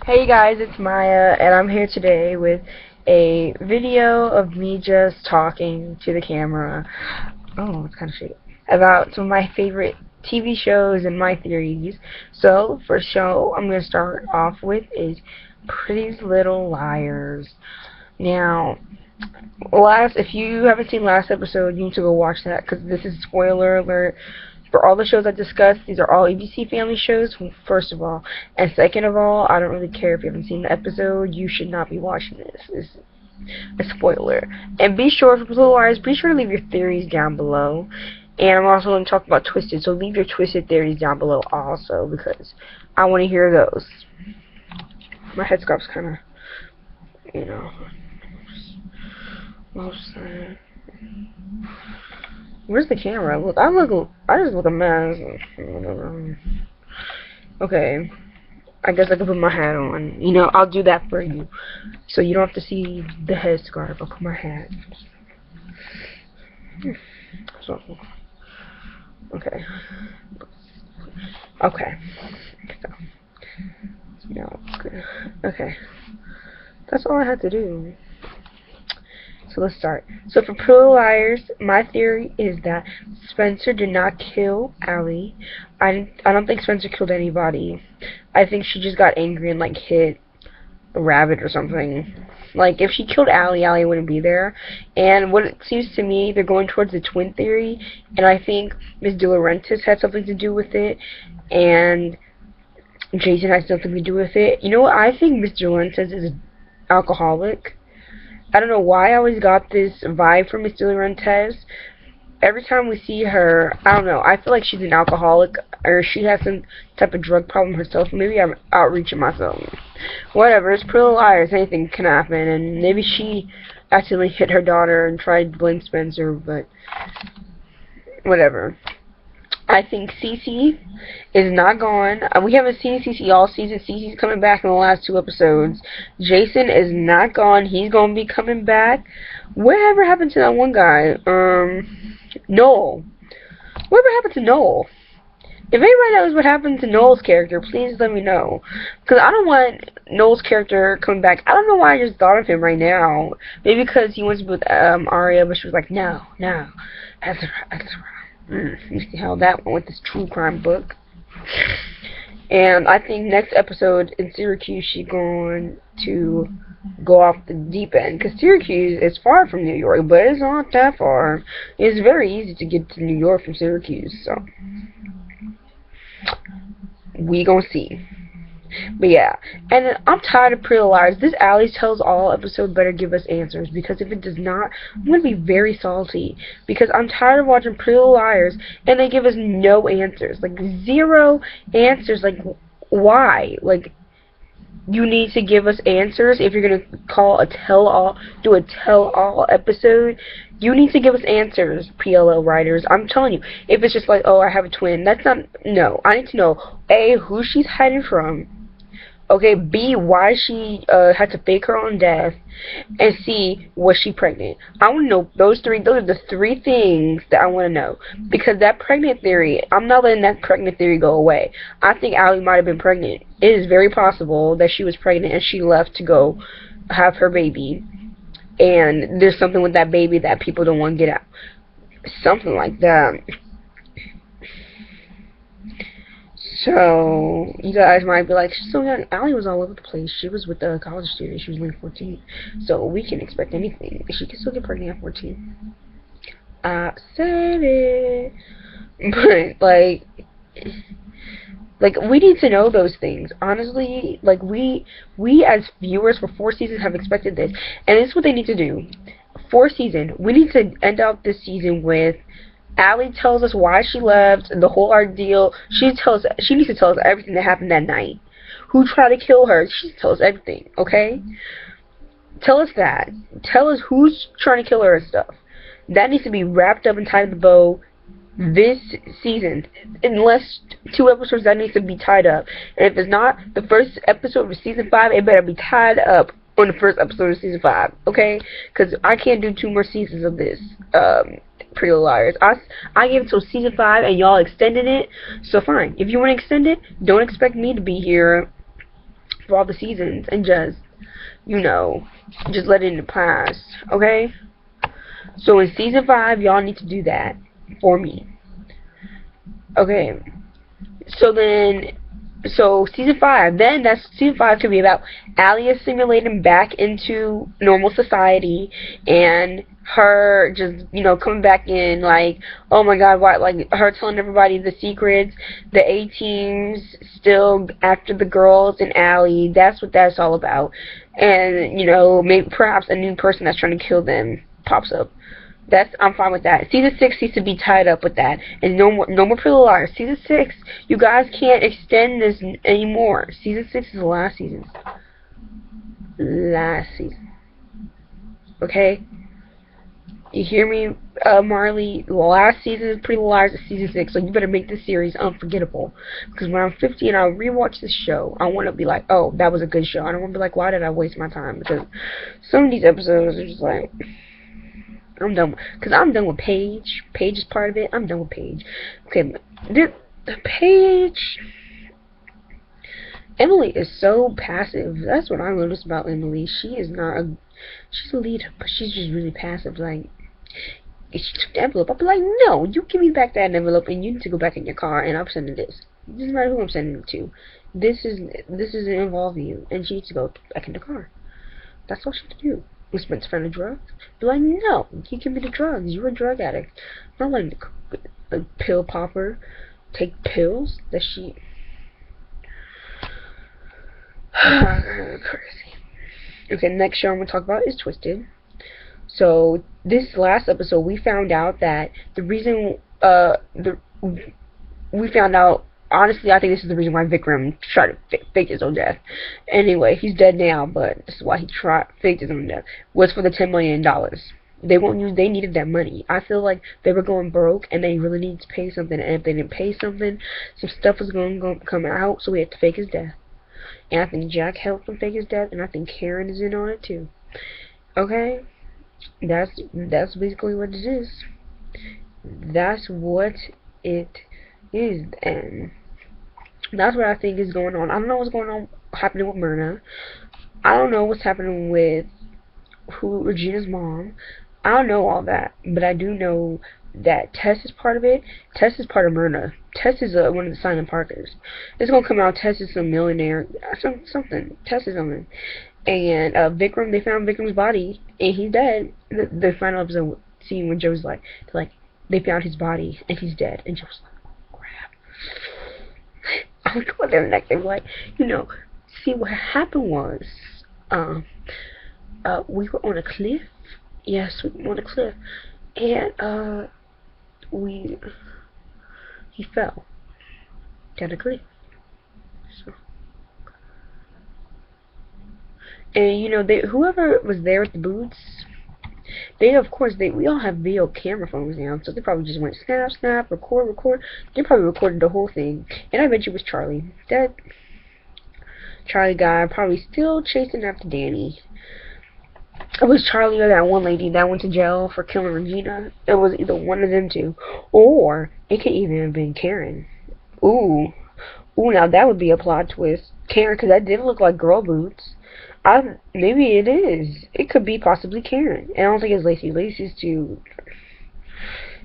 Hey guys, it's Maya, and I'm here today with a video of me just talking to the camera. Oh, it's kind of shady. About some of my favorite TV shows and my theories. So, first show I'm going to start off with is Pretty Little Liars. Now, if you haven't seen last episode, you need to go watch that because this is spoiler alert. For all the shows I discussed, these are all ABC Family shows, first of all. And second of all, I don't really care if you haven't seen the episode, you should not be watching this. It's a spoiler. And be sure, for Blue Eyes, be sure to leave your theories down below. And I'm also going to talk about Twisted, so leave your Twisted theories down below also, because I want to hear those. My headscarf's kind of, you know, where's the camera? I just look a mess. Okay, I guess I can put my hat on. You know, I'll do that for you, so you don't have to see the headscarf. I'll put my hat. So, okay. So, no, good. Okay, that's all I had to do. So let's start. So for Pretty Little Liars, my theory is that Spencer did not kill Allie. I don't think Spencer killed anybody. I think she just got angry and like hit a rabbit or something. Like if she killed Allie, Allie wouldn't be there. And what it seems to me, they're going towards the twin theory, and I think Miss De Laurentiis had something to do with it, and Jason has something to do with it. You know what? I think Miss De Laurentiis is an alcoholic. I don't know why I always got this vibe from Miss De Laurentiis. Every time we see her, I don't know, I feel like she's an alcoholic, or she has some type of drug problem herself. Maybe I'm outreaching myself. Whatever, it's Pretty Little Liars, anything can happen, and maybe she accidentally hit her daughter and tried to blame Spencer, but whatever. I think Cece is not gone. We haven't seen Cece all season. Cece's coming back in the last 2 episodes. Jason is not gone. He's going to be coming back. Whatever happened to that one guy? Noel. Whatever happened to Noel? If anybody knows what happened to Noel's character, please let me know. Because I don't want Noel's character coming back. I don't know why I just thought of him right now. Maybe because he wants to be with Arya, but she was like, no. Ezra. You see how that went with this true crime book. And I think next episode in Syracuse, she's going to go off the deep end. Because Syracuse is far from New York, but it's not that far. It's very easy to get to New York from Syracuse, so we gonna see. But yeah, and I'm tired of Pretty Little Liars. This Allie Tells All episode better give us answers, because if it does not, I'm going to be very salty, because I'm tired of watching Pretty Little Liars, and they give us no answers, like 0 answers. Like, why? Like, you need to give us answers if you're going to do a tell-all episode. You need to give us answers, PLL writers. I'm telling you, if it's just like, oh, I have a twin, that's not, no. I need to know, A, who she's hiding from, okay, B, why she had to fake her own death, and C, was she pregnant? I want to know those are the 3 things that I want to know. Because that pregnant theory, I'm not letting that pregnant theory go away. I think Allie might have been pregnant. It is very possible that she was pregnant and she left to go have her baby. And there's something with that baby that people don't want to get out. Something like that. So, you guys might be like, she's so young. Allie was all over the place. She was with a college student. She was only 14. So, we can expect anything. She can still get pregnant at 14. I said it. But, like, we need to know those things. Honestly, like, we as viewers for 4 seasons have expected this. And this is what they need to do. 4th season, we need to end out this season with Allie tells us why she left, the whole ordeal. She needs to tell us everything that happened that night. Who tried to kill her? She needs to tell us everything, okay? Tell us that. Tell us who's trying to kill her and stuff. That needs to be wrapped up and tied in the bow this season. Unless 2 episodes, that needs to be tied up. And if it's not the first episode of season 5, it better be tied up on the first episode of season 5, okay? Because I can't do 2 more seasons of this. Pretty Little Liars. I gave it till season 5 and y'all extended it, so fine. If you want to extend it, don't expect me to be here through all the seasons and just, you know, just let it in the past, okay? So in season 5, y'all need to do that for me. Okay. So season 5, then season 5 could be about Allie assimilating back into normal society and her just, coming back in, like, oh my god, what, like, her telling everybody the secrets, the A-teams still after the girls and Allie, that's what that's all about. And, maybe perhaps a new person that's trying to kill them pops up. I'm fine with that. Season 6 needs to be tied up with that. And no more Pretty Little Liars. Season 6, you guys can't extend this anymore. Season 6 is the last season. Last season. Okay? You hear me, Marley? The last season of Pretty Little Liars is season 6, so you better make this series unforgettable. Because when I'm 50 and I rewatch this show, I want to be like, oh, that was a good show. I don't want to be like, why did I waste my time? Because some of these episodes are just like... I'm done, because I'm done with Paige. Paige is part of it. I'm done with Paige. Okay, the Paige... Emily is so passive. That's what I noticed about Emily. She is not a... She's a leader, but she's just really passive. Like, if she took the envelope, I'd be like, no, you give me back that envelope, and you need to go back in your car, and I'm sending this. It doesn't matter who I'm sending it to. This doesn't involve you, and she needs to go back in the car. That's all she has to do. Was Spencer friend of drugs? Be like, no, you give me the drugs. You're a drug addict. Not like a pill popper. Take pills that she... Crazy. Okay, next show I'm going to talk about is Twisted. So, this last episode, we found out that the reason... we found out... Honestly, I think this is the reason why Vikram tried to fake his own death. Anyway, he's dead now, but this is why he faked his own death. Was for the $10 million. They needed that money. I feel like they were going broke, and they really needed to pay something. And if they didn't pay something, some stuff was going to come out, so we had to fake his death. And I think Jack helped him fake his death, and I think Karen is in on it too. Okay? That's basically what it is. That's what it is, and... That's what I think is going on. I don't know what's happening with Myrna. I don't know what's happening with Regina's mom. I don't know all that, but I do know that Tess is part of it. Tess is part of Myrna. Tess is one of the silent partners. It's gonna come out. Tess is some millionaire, something. Tess is something. And Vikram, they found Vikram's body, and he's dead. The final episode scene when Joe's like, they found his body, and he's dead, and Joe's like, crap. I would go there next. They were like, see what happened was, we were on a cliff. Yes, we were on a cliff, and he fell down a cliff. So, and whoever was there at the booths, we all have video camera phones now, so they probably just went snap, record. They probably recorded the whole thing, and I bet you it was Charlie. That Charlie guy probably still chasing after Danny. It was Charlie or that one lady that went to jail for killing Regina. It was either one of them two, or it could even have been Karen. Ooh, now that would be a plot twist. Karen, because that did look like girl boots. Maybe it is. It could be possibly Karen. And I don't think it's Lacey. Lacey's too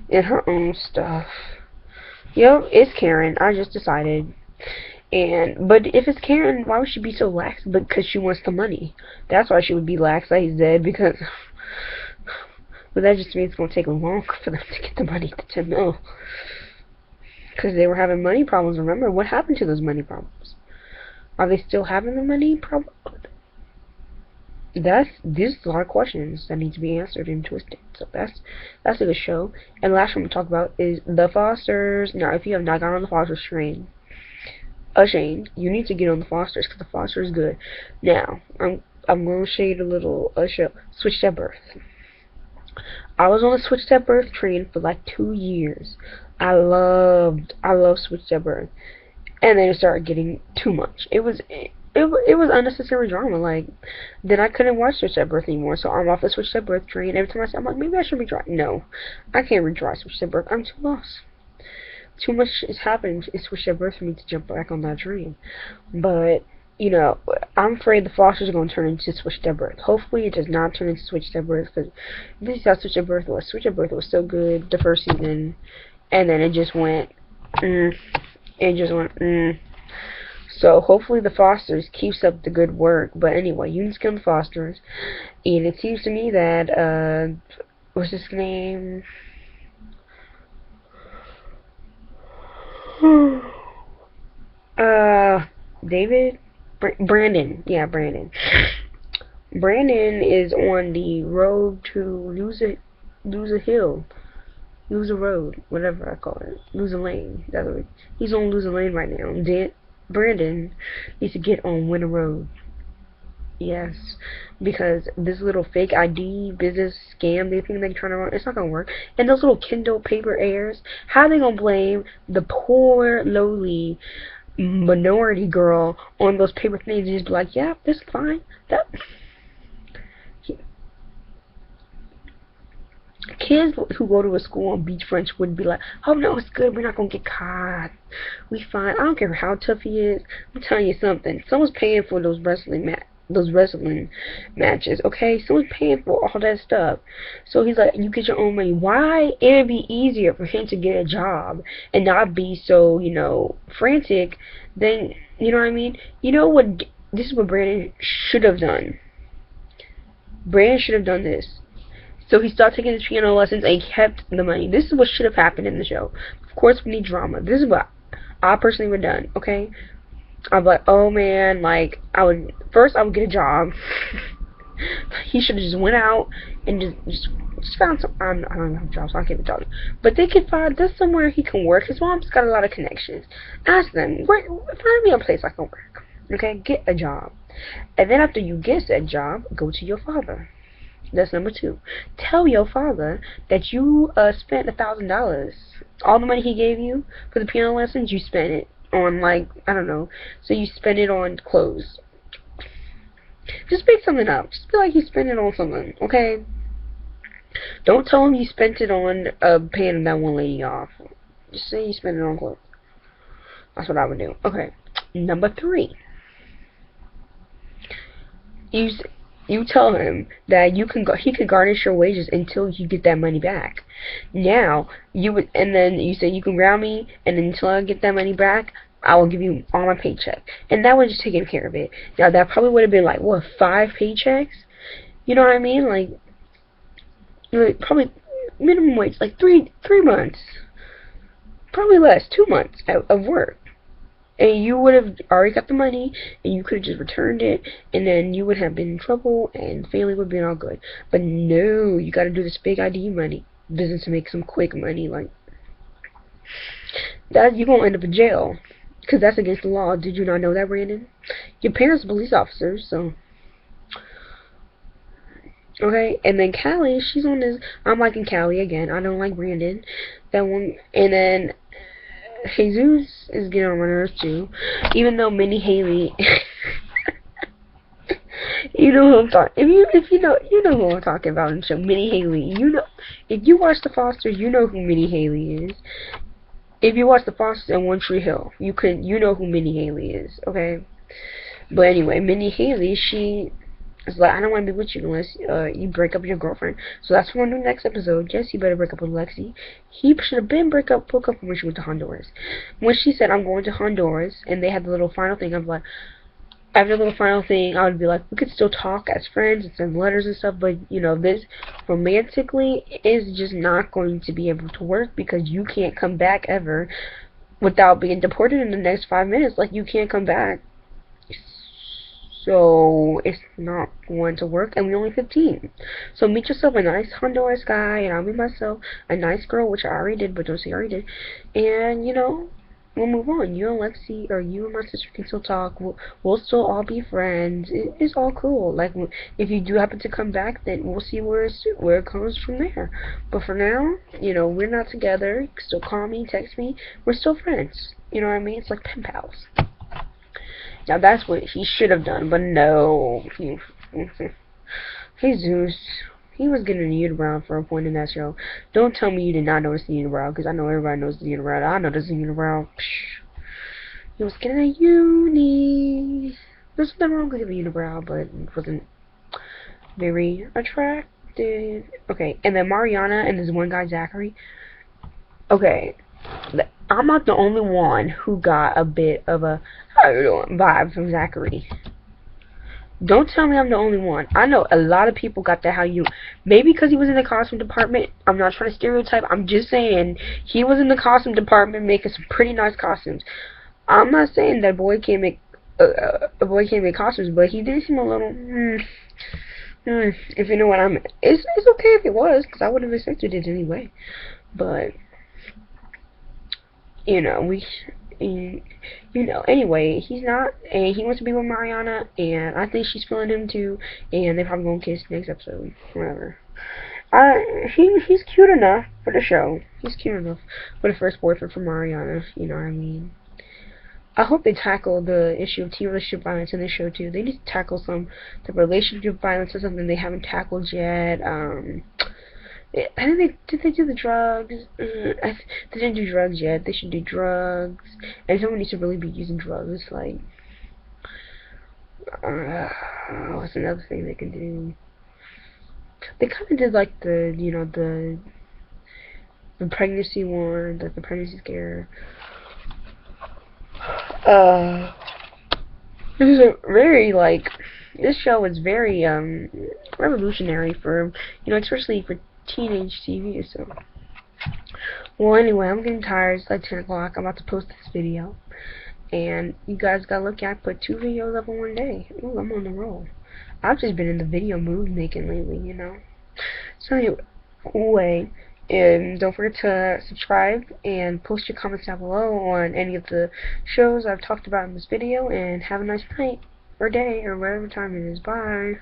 in her own stuff. Yep, it's Karen. I just decided. But if it's Karen, why would she be so lax? Because she wants the money. That's why she would be lax that he's dead. Because, but that just means it's gonna take long for them to get the money, the 10 mil. Because they were having money problems. Remember what happened to those money problems? Are they still having the money problem? There's a lot of questions that need to be answered in Twisted. So that's a good show. And the last one we'll talk about is The Fosters. Now, if you have not gotten on The Fosters train, ashamed, you need to get on The Fosters, because The Fosters is good. Now, I'm going to shade a little show. Switched at Birth. I was on the Switched at Birth train for like 2 years. I love Switched at Birth. And then it started getting too much. It was unnecessary drama. Like, then I couldn't watch Switched at Birth anymore, so I'm off the Switched at Birth train. Every time I say, I'm like, maybe I should retry. No, I can't retry Switched at Birth. I'm too lost. Too much is happening in Switched at Birth for me to jump back on that train. But, I'm afraid the Fosters are going to turn into Switch Their Birth. Hopefully it does not turn into Switch Their Birth, because this is how Switch Their Birth was. Switch Their Birth was so good the first season, and then it just went, So hopefully the Fosters keeps up the good work. But anyway, you can skip the Fosters, and it seems to me that, what's his name? David? Brandon. Yeah, Brandon. Brandon is on the road to lose a road, whatever I call it. Lose a lane. He's on lose a lane right now. Brandon needs to get on win a road. Yes, because this little fake ID business scam they think they're trying to run, it's not gonna work. And those little Kindle paper heirs, how are they gonna blame the poor, lowly minority girl on those paper things and just be like, yeah, this is fine. Kids who go to a school on beachfront would be like, oh no, it's good, we're not gonna get caught, we fine. I don't care how tough he is. I'm telling you something, someone's paying for those wrestling matches, okay? Someone's paying for all that stuff. So he's like, you get your own money. Why? It'd be easier for him to get a job and not be so, frantic. Then, you know what I mean? You know what? This is what Brandon should have done. Brandon should have done this. So he stopped taking his piano lessons and he kept the money. This is what should have happened in the show. Of course, we need drama. This is what I personally would have done, okay? I'd be like, oh man, like, I would get a job. He should have just went out and just found some, I don't have a job, so I can't be talking. But they could find, there's somewhere he can work. His mom's got a lot of connections. Ask them, find me a place I can work. Okay, get a job. And then after you get that job, go to your father. That's number 2. Tell your father that you spent $1,000. All the money he gave you for the piano lessons, you spent it on, like, I don't know. So you spend it on clothes. Just make something up. Just be like you spent it on something, okay? Don't tell him you spent it on paying that one lady off. Just say you spent it on clothes. That's what I would do. Okay. Number 3. You tell him that he can garnish your wages until you get that money back. Now, and then you say you can ground me, and until I get that money back, I will give you all my paycheck. And that would just take care of it. Now, that probably would have been like, what, 5 paychecks? You know what I mean? Like probably minimum wage, like 3 months. Probably less, 2 months of work. And you would have already got the money, and you could have just returned it, and then you would have been in trouble, and family would have been all good. But no, you got to do this big ID money business to make some quick money. Like that, you're gonna end up in jail because that's against the law. Did you not know that, Brandon? Your parents are police officers, so okay. And then Callie, she's on this. I'm liking Callie again. I don't like Brandon. That one, and then Jesus is getting on my nerves too, even though Minnie Haley. You know who I'm talking. If you know who I'm talking about in the show, Minnie Haley. You know, if you watch The Fosters, you know who Minnie Haley is. If you watch The Fosters and One Tree Hill, you know who Minnie Haley is. Okay, but anyway, Minnie Haley, she is like, I don't want to be with you unless you break up with your girlfriend. So that's what we're going to do next episode. Jesse better break up with Lexi. He should have been broke up when she went to Honduras. When she said, I'm going to Honduras, and they had the little final thing, I'm like, after the little final thing, I would be like, we could still talk as friends and send letters and stuff, but, this romantically is just not going to be able to work because you can't come back ever without being deported in the next 5 minutes. Like, you can't come back. So, it's not going to work, and we're only 15. So, meet yourself a nice Honduras guy, and I'll meet myself a nice girl, which I already did, but don't say I already did. And, we'll move on. You and Lexi, or you and my sister can still talk. We'll still all be friends. It's all cool. Like, if you do happen to come back, then we'll see where it comes from there. But for now, we're not together. You can still call me, text me. We're still friends. You know what I mean? It's like pen pals. Now, that's what he should have done, but no. Jesus. He was getting a unibrow for a point in that show. Don't tell me you did not notice the unibrow, because I know everybody knows the unibrow. I noticed the unibrow. He was getting a uni. There's nothing wrong with a unibrow, but it wasn't very attractive. Okay, and then Mariana and this one guy, Zachary. Okay, I'm not the only one who got a bit of a how you doing vibe from Zachary. Don't tell me I'm the only one. I know a lot of people got that how you. Maybe because he was in the costume department. I'm not trying to stereotype. I'm just saying he was in the costume department making some pretty nice costumes. I'm not saying that boy can't make a boy can't make costumes, but he did seem a little. If you know what I mean. It's okay if it was, because I would have accepted it anyway. But you know anyway, he's not, and he wants to be with Mariana, and I think she's feeling him too, and they're probably gonna kiss next episode, whatever. He's cute enough for the show. He's cute enough for the first boyfriend for Mariana, you know what I mean. I hope they tackle the issue of teen relationship violence in this show too. They need to tackle the relationship violence or something they haven't tackled yet. I think did they do the drugs? They didn't do drugs yet. They should do drugs, and someone needs to really be using drugs. Like, what's another thing they can do? They kind of did like the pregnancy one, like the pregnancy scare. This is a very this show is very revolutionary for especially for teenage TV. So, well, anyway, I'm getting tired. It's like 10 o'clock. I'm about to post this video, and you guys gotta look at. I put 2 videos up in one day. Ooh, I'm on the roll. I've just been in the video mood making lately, So anyway, don't forget to subscribe and post your comments down below on any of the shows I've talked about in this video, and have a nice night or day or whatever time it is. Bye.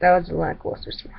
That was a lackluster smile.